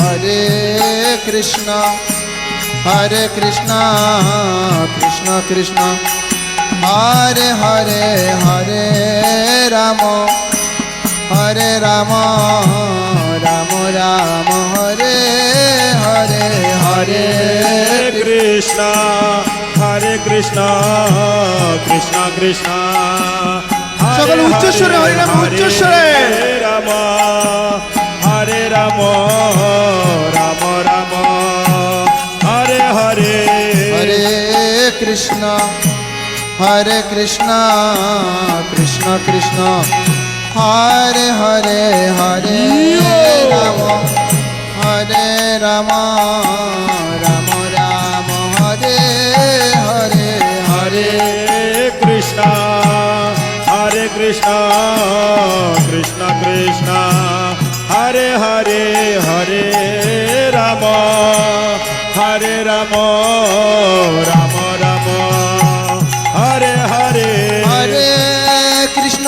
हरे कृष्णा कृष्ण कृष्ण हरे हरे हरे राम राम राम हरे हरे हरे कृष्णा हरे कृष्णा कृष्ण कृष्ण সকল উচ্চস্বরে হরে নাম উচ্চস্বরে রাম হরে রাম রাম রাম হরে হরে हरे कृष्ण कृष्ण कृष्ण हरे हरे हरे राम राम राम हरे हरे हरे कृष्णा हरे कृष्णा कृष्ण कृष्ण हरे हरे हरे राम राम राम हरे हरे हरे कृष्ण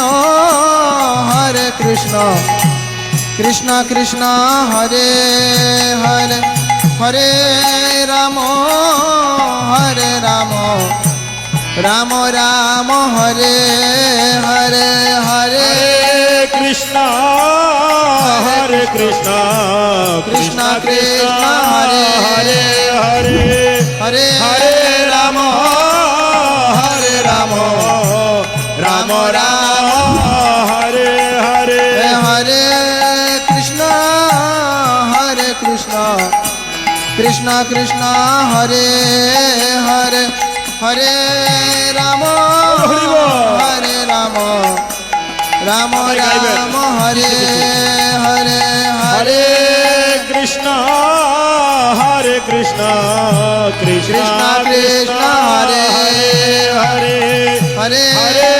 कृष्ण कृष्ण हरे हरे हरे राम राम राम हरे हरे हरे कृष्णा हरे कृष्णा कृष्ण कृष्ण हरे हरे हरे हरे हरे राम राम राम हरे हरे हरे कृष्ण कृष्ण कृष्ण हरे हरे हरे राम राम राम हरे हरे हरे कृष्णा हरे कृष्णा कृष्णा कृष्ण हरे हरे हरे हरे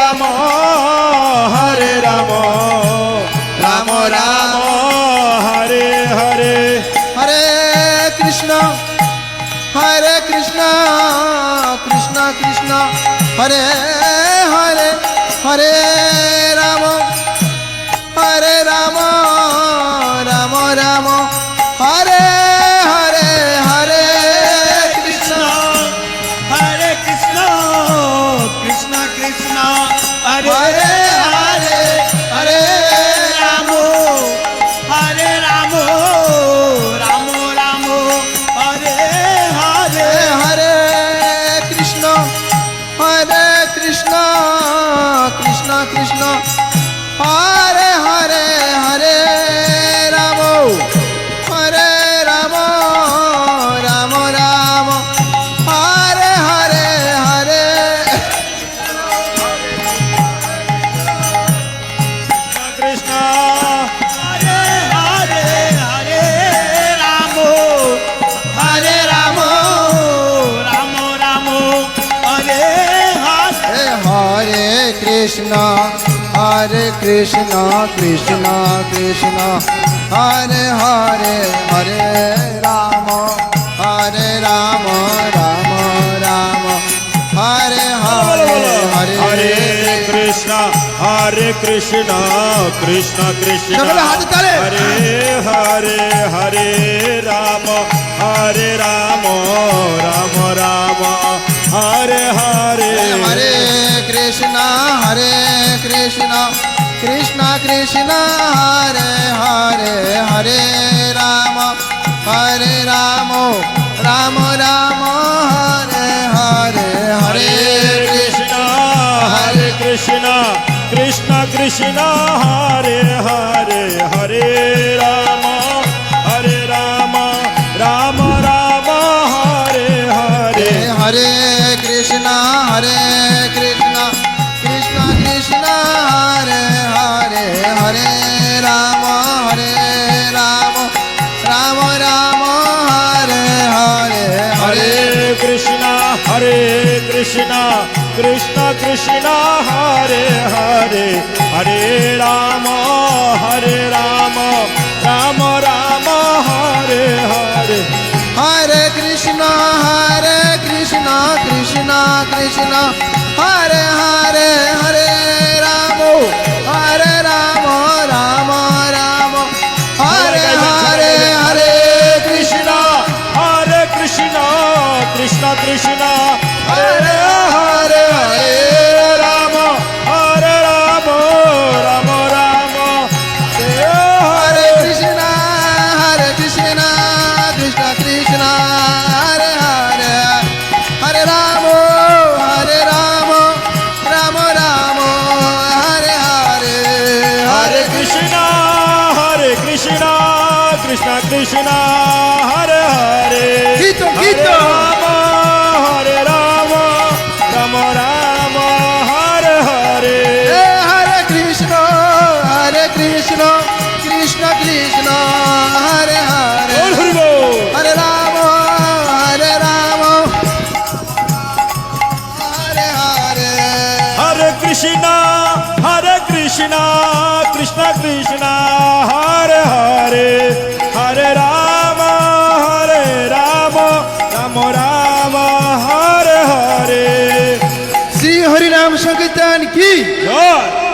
राम राम राम हरे हरे हरे कृष्ण कृष्ण कृष्ण हरे हरे हरे राम राम राम हरे हरे हरे कृष्ण हरे कृष्ण कृष्ण कृष्ण हरे हरे हरे राम हरे राम राम राम हरे हरे हरे कृष्ण कृष्ण कृष्ण हरे हरे हरे राम राम राम हरे हरे हरे कृष्ण हरे हरे हरे राम हरे राम राम राम हरे हरे हरे कृष्ण कृष्ण कृष्ण हरे हरे हरे राम राम राम हरे हरे हरे हरे कृष्ण कृष्ण कृष्ण সকলে হাত তালে। हरे हरे हरे राम राम राम हरे हरे हरे कृष्ण कृष्ण कृष्ण हरे हरे हरे राम राम राम हरे हरे हरे कृष्ण कृष्ण कृष्ण हरे हरे हरे राम राम राम हरे हरे हरे कृष्ण कृष्ण कृष्ण हरे हरे हरे राम राम राम हरे हरे हरे कृष्ण कृष्ण कृष्ण हरे हरे हरे राम राम राम हरे हरे हरे कृष्ण कृष्ण कृष्ण हरे हरे हरे राम राम हरे हरे हरे কৃষ্ণ হরে হরে গীত, হরে গীত। রাম হরে রাম রাম রাম হরে হরে হরে কৃষ্ণ কৃষ্ণ কৃষ্ণ হরে হরে বল হরি বল। হরে রাম হরে রাম হরে হরে হরে কৃষ্ণ কৃষ্ণ কৃষ্ণ হরে হরে হরে রাম রাম রাম হরে হরে শ্রী হরিনাম সংকীর্তন কি জয়।